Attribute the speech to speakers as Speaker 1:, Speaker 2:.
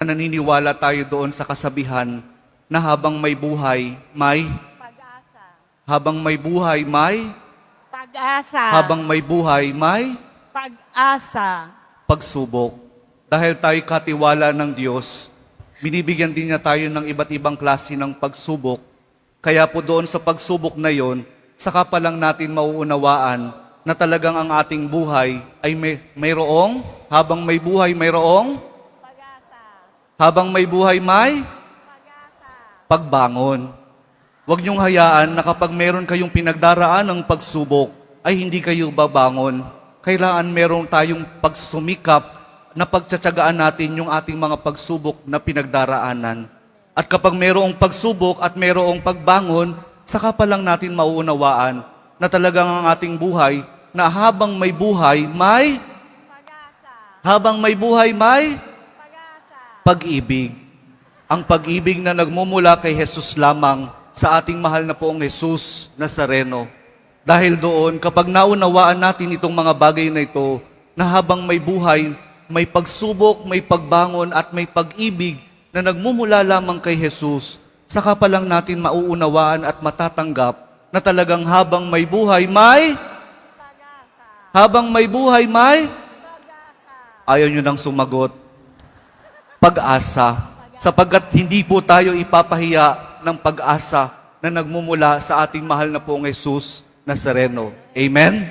Speaker 1: Naniniwala tayo doon sa kasabihan na habang may buhay, may
Speaker 2: Pag-asa.
Speaker 1: habang may buhay, may
Speaker 2: Pag-asa.
Speaker 1: habang may buhay, may
Speaker 2: Pag-asa.
Speaker 1: pagsubok. Dahil tayo katiwala ng Diyos, binibigyan din niya tayo ng iba't ibang klase ng pagsubok. Kaya po doon sa pagsubok na yon, saka pa lang natin mauunawaan na talagang ang ating buhay ay mayroong, habang may buhay mayroong,
Speaker 2: Pag-asa.
Speaker 1: habang may buhay may
Speaker 2: Pag-asa.
Speaker 1: pagbangon. Huwag niyong hayaan na kapag meron kayong pinagdaraan ng pagsubok, ay hindi kayo babangon. Kailangan meron tayong pagsumikap na pagtsatsagaan natin yung ating mga pagsubok na pinagdaraanan. At kapag merong pagsubok at merong pagbangon, saka pa lang natin mauunawaan na talagang ang ating buhay, na habang may buhay, may
Speaker 2: Pag-asa.
Speaker 1: habang may buhay, may
Speaker 2: Pag-asa.
Speaker 1: pag-ibig. Ang pag-ibig na nagmumula kay Jesus lamang sa ating mahal na poong Jesus Nazareno. Dahil doon, kapag naunawaan natin itong mga bagay na ito, na habang may buhay, may pagsubok, may pagbangon at may pag-ibig na nagmumula lamang kay Jesus, saka pa lang natin mauunawaan at matatanggap na talagang habang may buhay, may
Speaker 2: Pag-asa.
Speaker 1: habang may buhay, may
Speaker 2: Pag-asa.
Speaker 1: ayaw nyo nang sumagot. Pag-asa. Sapagkat hindi po tayo ipapahiya ng pag-asa na nagmumula sa ating mahal na poong Jesus Nazareno. Amen?